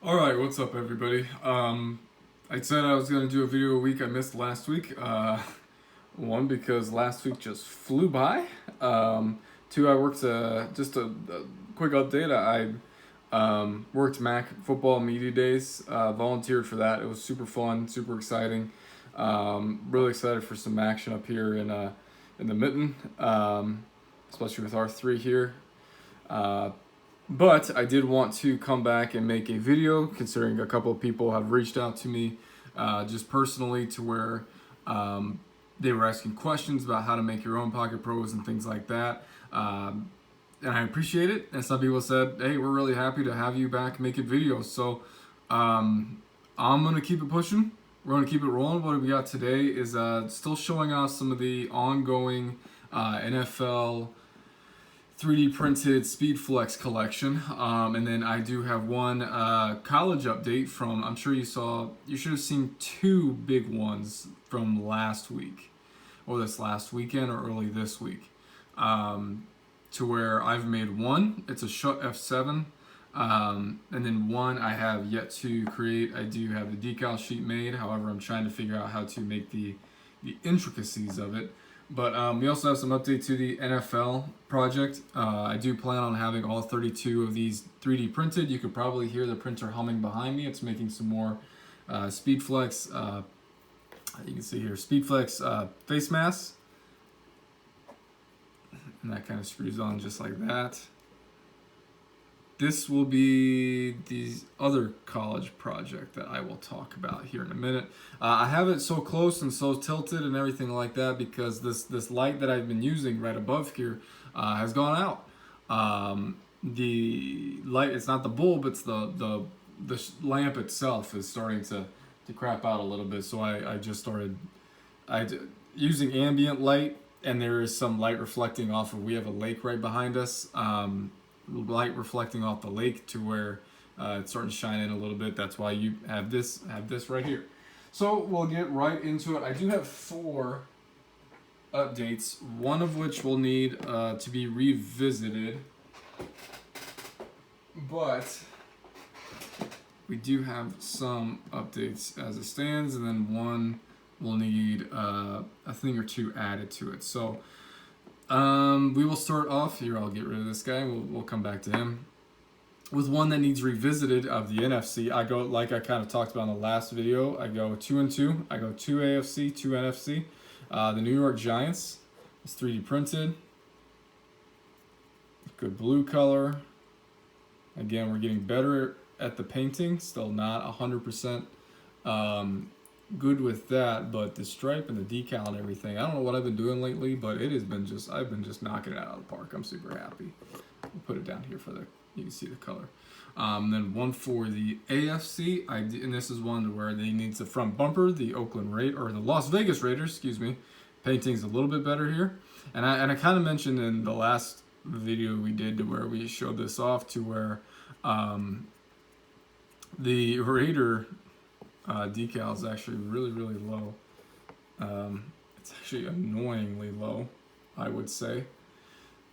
Alright, what's up everybody? I said I was going to do a video a week. I missed last week. One, because last week just flew by. Two, I worked just a quick update. I worked Mac Football Media Days, volunteered for that. It was super fun, super exciting. Really excited for some action up here in the mitten, especially with R3 here. But I did want to come back and make a video, considering a couple of people have reached out to me just personally to where they were asking questions about how to make your own Pocket Pros and things like that. And I appreciate it. And some people said, hey, we're really happy to have you back making videos. So I'm going to keep it pushing. We're going to keep it rolling. What we got today is still showing off some of the ongoing NFL 3D printed SpeedFlex collection, and then I do have one college update from, I'm sure you should have seen two big ones from last week, or this last weekend, or early this week, to where I've made one. It's a Shut F7, and then one I have yet to create. I do have the decal sheet made, however I'm trying to figure out how to make the intricacies of it. But we also have some update to the NFL project. I do plan on having all 32 of these 3D printed. You could probably hear the printer humming behind me. It's making some more SpeedFlex. You can see here SpeedFlex face masks, and that kind of screws on just like that. This will be the other college project that I will talk about here in a minute. I have it so close and so tilted and everything like that because this light that I've been using right above here has gone out. The light, it's not the bulb, it's the lamp itself is starting to crap out a little bit. So I just started using ambient light, and there is some light reflecting off of, we have a lake right behind us. Light reflecting off the lake to where it's starting to shine in a little bit. That's why you have this right here. So we'll get right into it. I do have 4 updates, one of which will need to be revisited, but we do have some updates as it stands, and then one will need a thing or two added to it. So we will start off here. I'll get rid of this guy. We'll come back to him with one that needs revisited of the NFC. I go, like I kind of talked about in the last video, I go 2 and 2. I go 2 AFC, 2 NFC. The New York Giants is 3D printed. Good blue color. Again, we're getting better at the painting. Still not 100% good with that, but the stripe and the decal and everything, I don't know what I've been doing lately, but it has been I've been just knocking it out of the park. I'm super happy. We'll put it down here for you can see the color. Then one for the AFC, and this is one where they need the front bumper, the the Las Vegas Raiders, excuse me. Painting's a little bit better here, and I kind of mentioned in the last video we did to where we showed this off to where the Raider decal is actually really low. It's actually annoyingly low, I would say.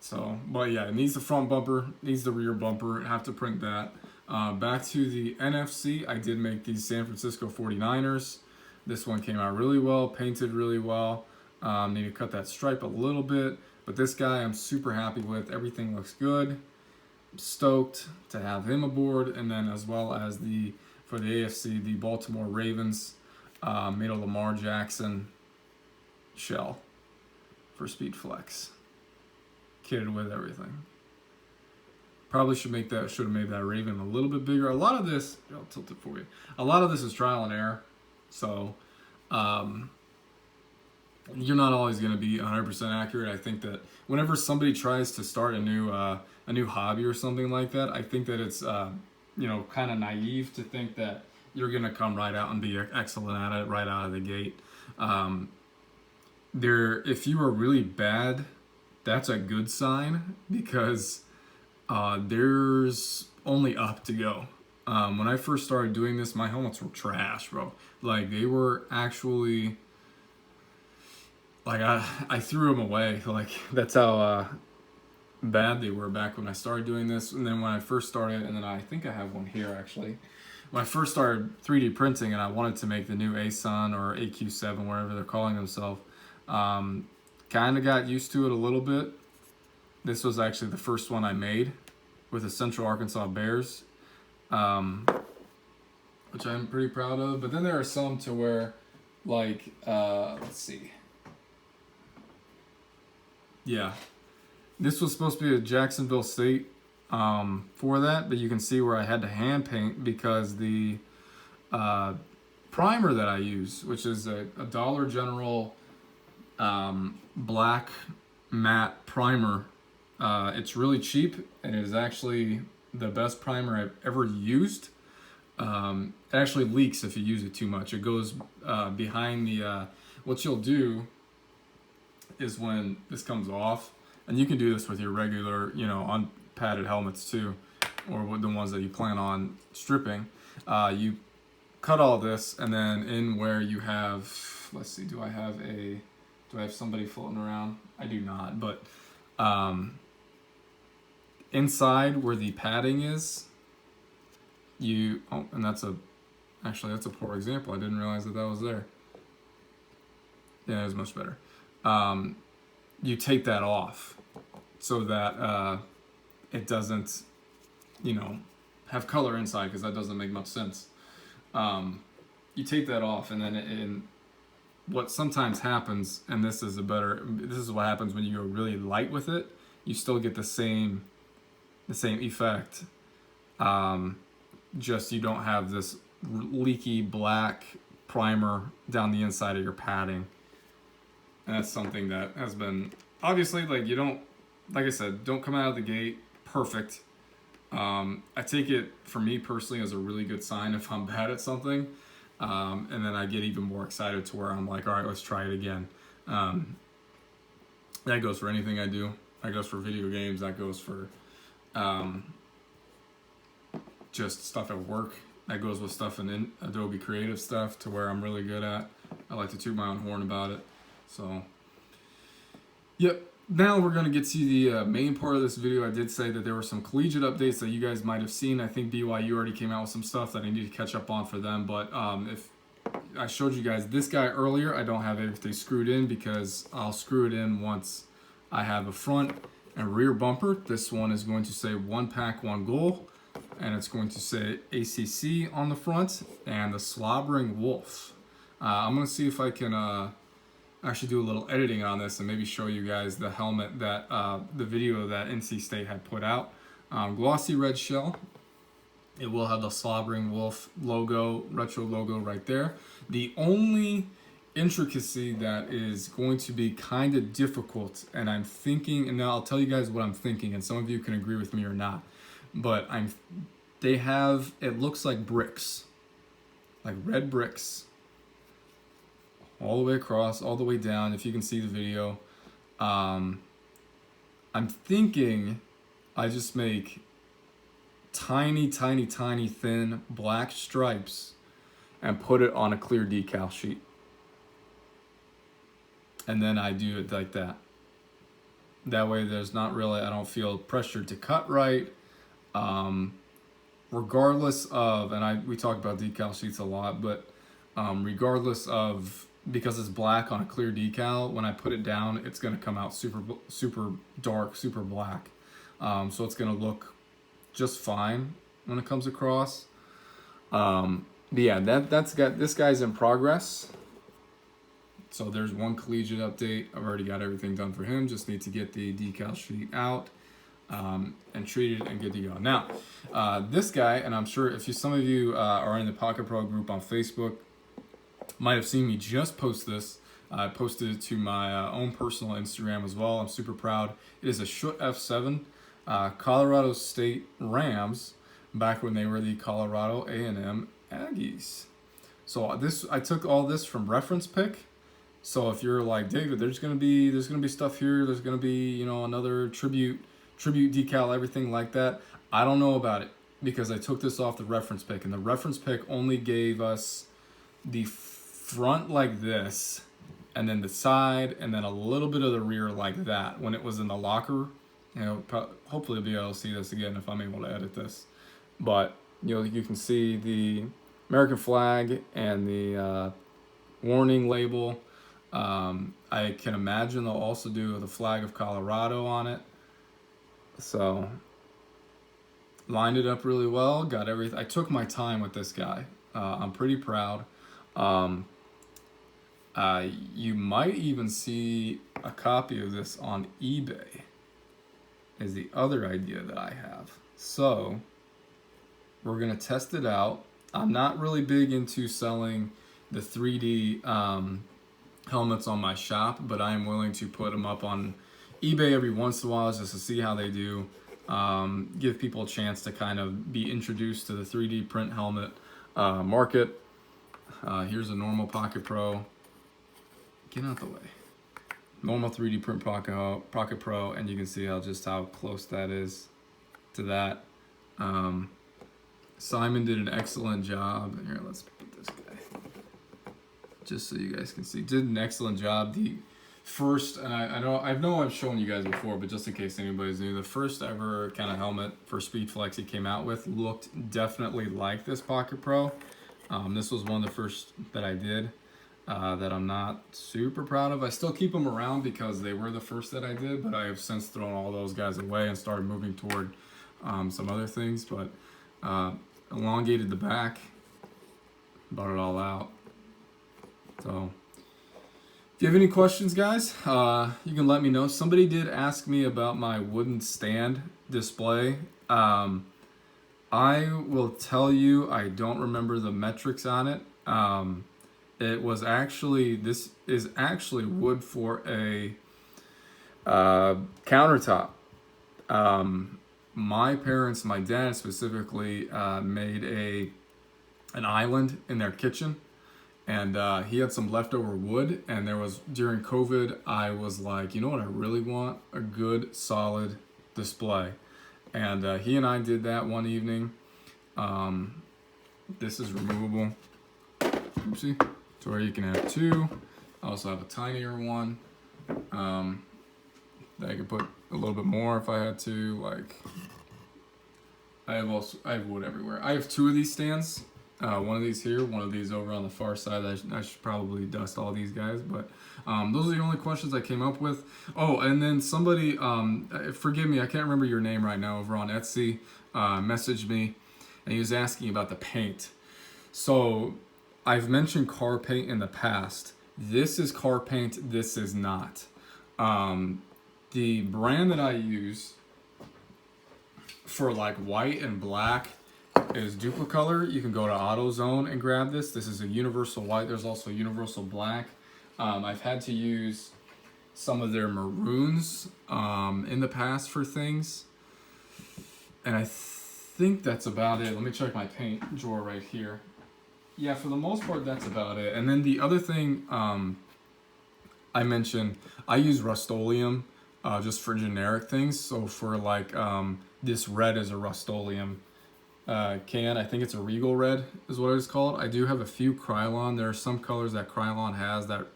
So, but yeah, it needs the front bumper, needs the rear bumper. I have to print that. Back to the NFC, I did make these San Francisco 49ers. This one came out really well, painted really well. Need to cut that stripe a little bit, but this guy I'm super happy with. Everything looks good. I'm stoked to have him aboard, and then as well as for the AFC, the Baltimore Ravens made a Lamar Jackson shell for SpeedFlex, kitted with everything. Probably should have made that Raven a little bit bigger. A lot of this, I'll tilt it for you. A lot of this is trial and error, so you're not always going to be 100% accurate. I think that whenever somebody tries to start a new hobby or something like that, I think that it's kind of naive to think that you're gonna come right out and be excellent at it right out of the gate. If you are really bad, that's a good sign because there's only up to go. When I first started doing this, my helmets were trash, bro. Like they were actually, like I threw them away. Like that's how bad they were back when I started doing this. And then when I first started, and then I think I have one here actually. When I first started 3D printing and I wanted to make the new ASUN or AQ7, whatever they're calling themselves, kind of got used to it a little bit. This was actually the first one I made with the Central Arkansas Bears, which I'm pretty proud of. But then there are some to where, like, let's see. Yeah, this was supposed to be a Jacksonville State for that, but you can see where I had to hand paint because the primer that I use, which is a Dollar General black matte primer, it's really cheap and it is actually the best primer I've ever used. It actually leaks if you use it too much. It goes behind the, what you'll do is when this comes off, and you can do this with your regular, you know, unpadded helmets too, or with the ones that you plan on stripping, you cut all this, and then in where you have, let's see, do I have somebody floating around? I do not, but inside where the padding is, and that's a poor example. I didn't realize that was there. Yeah, it was much better. You take that off so that it doesn't, you know, have color inside, because that doesn't make much sense. You take that off, and then what sometimes happens, and this is what happens when you go really light with it, you still get the same effect. Just you don't have this leaky black primer down the inside of your padding. And that's something that has been, obviously, like, you don't, like I said, don't come out of the gate perfect. I take it, for me personally, as a really good sign if I'm bad at something. And then I get even more excited to where I'm like, all right, let's try it again. That goes for anything I do. That goes for video games. That goes for just stuff at work. That goes with stuff in Adobe Creative stuff, to where I'm really good at. I like to toot my own horn about it. So, yep. Now we're going to get to the main part of this video. I did say that there were some collegiate updates that you guys might have seen. I think BYU already came out with some stuff that I need to catch up on for them. But if I showed you guys this guy earlier, I don't have everything screwed in, because I'll screw it in once I have a front and rear bumper. This one is going to say 1 pack, 1 goal. And it's going to say ACC on the front and the Slobbering Wolf. I'm going to see if I can actually do a little editing on this and maybe show you guys the helmet that the video that NC State had put out. Glossy red shell. It will have the Slobbering Wolf logo, retro logo right there. The only intricacy that is going to be kind of difficult, and I'm thinking, and now I'll tell you guys what I'm thinking, and some of you can agree with me or not, but they have, it looks like bricks, like red bricks, all the way across, all the way down, if you can see the video. I'm thinking I just make tiny, tiny, tiny thin black stripes and put it on a clear decal sheet. And then I do it like that. That way there's not really, I don't feel pressured to cut right. Regardless of, and we talk about decal sheets a lot, but regardless of, because it's black on a clear decal, when I put it down, it's going to come out super dark, super black. So it's going to look just fine when it comes across. But yeah, this guy's in progress. So there's one collegiate update. I've already got everything done for him. Just need to get the decal sheet out and treated and good to go. Now, this guy, and I'm sure if some of you are in the Pocket Pro group on Facebook, might have seen me just post this. I posted it to my own personal Instagram as well. I'm super proud. It is a Schutt F7 Colorado State Rams, back when they were the Colorado A&M Aggies. So I took all this from Reference Pick. So if you're like, David, there's gonna be stuff here. There's gonna be, another tribute decal, everything like that. I don't know about it, because I took this off the Reference Pick, and the Reference Pick only gave us the front like this, and then the side, and then a little bit of the rear like that when it was in the locker You know, hopefully be able to see this again if I'm able to edit this. But you know, you can see the American flag and the warning label. I can imagine they'll also do the flag of Colorado on it. So lined it up really well. Got everything. I took my time with this guy. I'm pretty proud. You might even see a copy of this on eBay. Is the other idea that I have. So we're gonna test it out. I'm not really big into selling the 3D helmets on my shop, but I am willing to put them up on eBay every once in a while just to see how they do. Give people a chance to kind of be introduced to the 3D print helmet market. Here's a normal Pocket Pro. Get out the way. Normal 3D print Pocket Pro, and you can see how close that is to that. Simon did an excellent job. Here, let's put this guy, just so you guys can see. Did an excellent job. The first, and I know I've shown you guys before, but just in case anybody's new, the first ever kind of helmet for SpeedFlex he came out with looked definitely like this Pocket Pro. This was one of the first that I did. That I'm not super proud of. I still keep them around because they were the first that I did, but I have since thrown all those guys away and started moving toward some other things. But elongated the back, bought it all out. So if you have any questions, guys, you can let me know. Somebody did ask me about my wooden stand display. I will tell you, I don't remember the metrics on it. This is actually wood for a countertop. My parents, my dad specifically, made an island in their kitchen, and he had some leftover wood, and during COVID, I was like, you know what I really want? A good, solid display. And he and I did that one evening. This is removable. Oopsie. So where you can have two. I also have a tinier one that I could put a little bit more if I had to. Like, I have wood everywhere. I have two of these stands. One of these here, one of these over on the far side. I should probably dust all these guys, but those are the only questions I came up with. Oh, and then somebody, forgive me, I can't remember your name right now, over on Etsy, messaged me, and he was asking about the paint. So I've mentioned car paint in the past. This is car paint, this is not. The brand that I use for like white and black is Duplicolor. You can go to AutoZone and grab this. This is a universal white. There's also universal black. I've had to use some of their maroons in the past for things. And I think that's about it. Let me check my paint drawer right here. Yeah, for the most part, that's about it. And then the other thing I mentioned, I use Rust-Oleum just for generic things. So for like this red is a Rust-Oleum can. I think it's a Regal red is what it's called. I do have a few Krylon. There are some colors that Krylon has that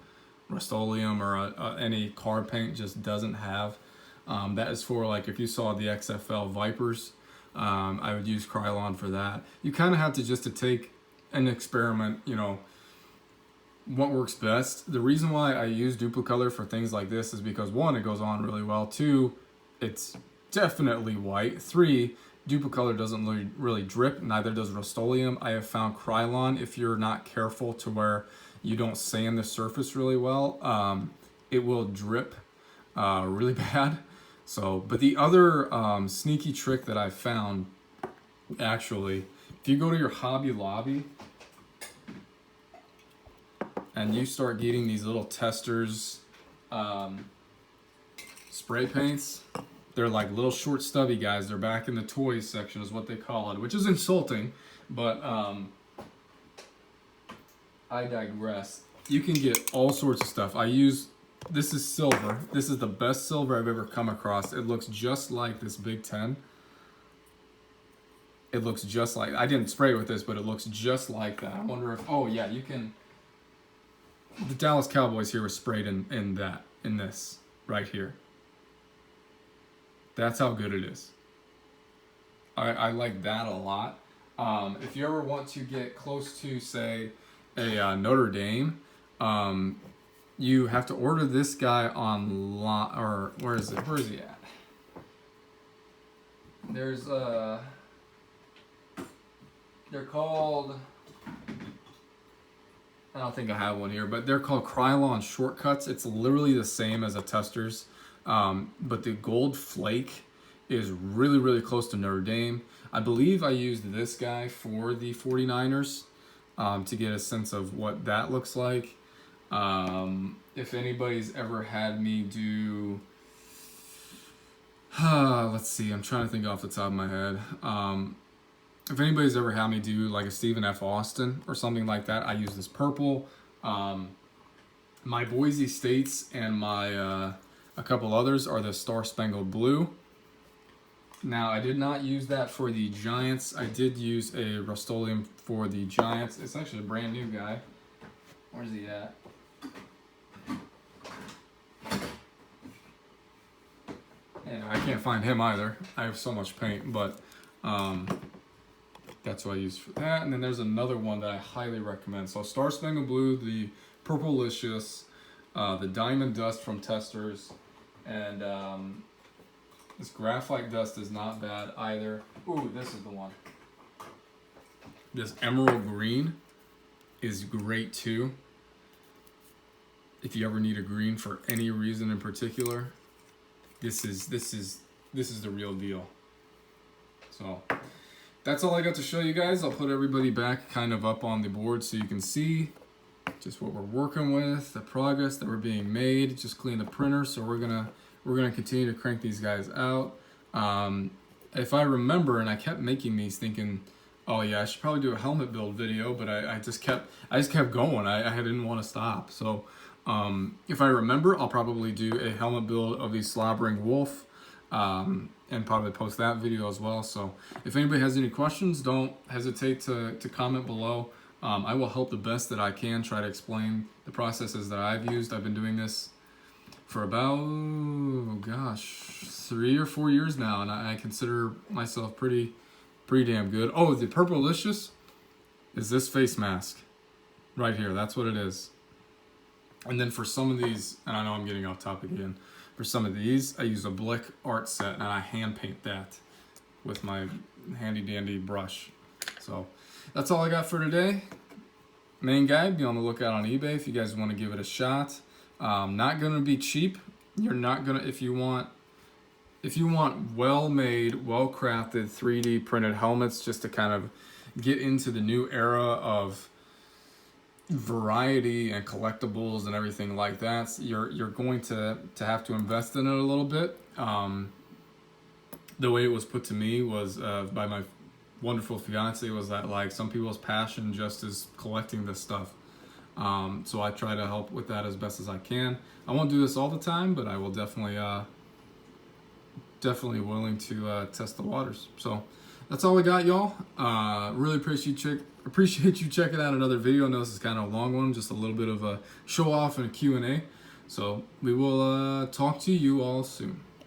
Rust-Oleum or any car paint just doesn't have. That is for like if you saw the XFL Vipers, I would use Krylon for that. You kind of have to just to take an experiment, you know, what works best. The reason why I use Duplicolor for things like this is because one, it goes on really well. Two, it's definitely white. Three, Duplicolor doesn't really drip, neither does Rust-Oleum. I have found Krylon, if you're not careful to where you don't sand the surface really well, it will drip really bad. So, but the other sneaky trick that I've found, actually, if you go to your Hobby Lobby and you start getting these little testers spray paints, they're like little short stubby guys. They're back in the toys section is what they call it, which is insulting, but I digress. You can get all sorts of stuff. This is silver. This is the best silver I've ever come across. It looks just like this Big Ten. It looks just like, I didn't spray with this, but it looks just like that. I wonder if, oh yeah, you can, the Dallas Cowboys here was sprayed in this right here. That's how good it is. I like that a lot. If you ever want to get close to, say, a Notre Dame, you have to order this guy online, or where is it? Where is he at? There's they're called, I don't think I have one here, but they're called Krylon shortcuts. It's literally the same as a Tester's, but the gold flake is really, really close to Notre Dame. I believe I used this guy for the 49ers to get a sense of what that looks like. If anybody's ever had me do, let's see, I'm trying to think off the top of my head. If anybody's ever had me do like a Stephen F. Austin or something like that, I use this purple. My Boise States and my a couple others are the Star Spangled Blue. Now, I did not use that for the Giants. I did use a Rust-Oleum for the Giants. It's actually a brand new guy. Where's he at? Yeah, I can't find him either. I have so much paint, but that's what I use for that. And then there's another one that I highly recommend. So Star Spangled Blue, the Purplicious, the Diamond Dust from Testers, and this Graphite Dust is not bad either. Ooh, this is the one. This Emerald Green is great too. If you ever need a green for any reason in particular, this is the real deal. So that's all I got to show you guys. I'll put everybody back kind of up on the board so you can see just what we're working with, the progress that we're being made. Just clean the printer, so we're gonna continue to crank these guys out. If I remember, and I kept making these thinking, oh yeah, I should probably do a helmet build video, but I just kept going. I didn't want to stop. So if I remember, I'll probably do a helmet build of the Slobbering Wolf, and probably post that video as well. So if anybody has any questions, don't hesitate to comment below. I will help the best that I can, try to explain the processes that I've used. I've been doing this for about, 3 or 4 years now, and I consider myself pretty damn good. Oh, the Purplicious is this face mask right here. That's what it is. And then for some of these, and I know I'm getting off topic again, for some of these, I use a Blick art set, and I hand paint that with my handy dandy brush. So that's all I got for today. Main guide, be on the lookout on eBay if you guys want to give it a shot. Not gonna be cheap. You're not gonna, if you want well-made, well-crafted 3D printed helmets, just to kind of get into the new era of variety and collectibles and everything like that, you're going to have to invest in it a little bit. The way it was put to me was by my wonderful fiance, was that like some people's passion just is collecting this stuff. So I try to help with that as best as I can. I won't do this all the time, but I will definitely willing to test the waters. So that's all I got, y'all. Really appreciate you checking out another video. I know this is kind of a long one, just a little bit of a show off and a Q&A. So we will talk to you all soon.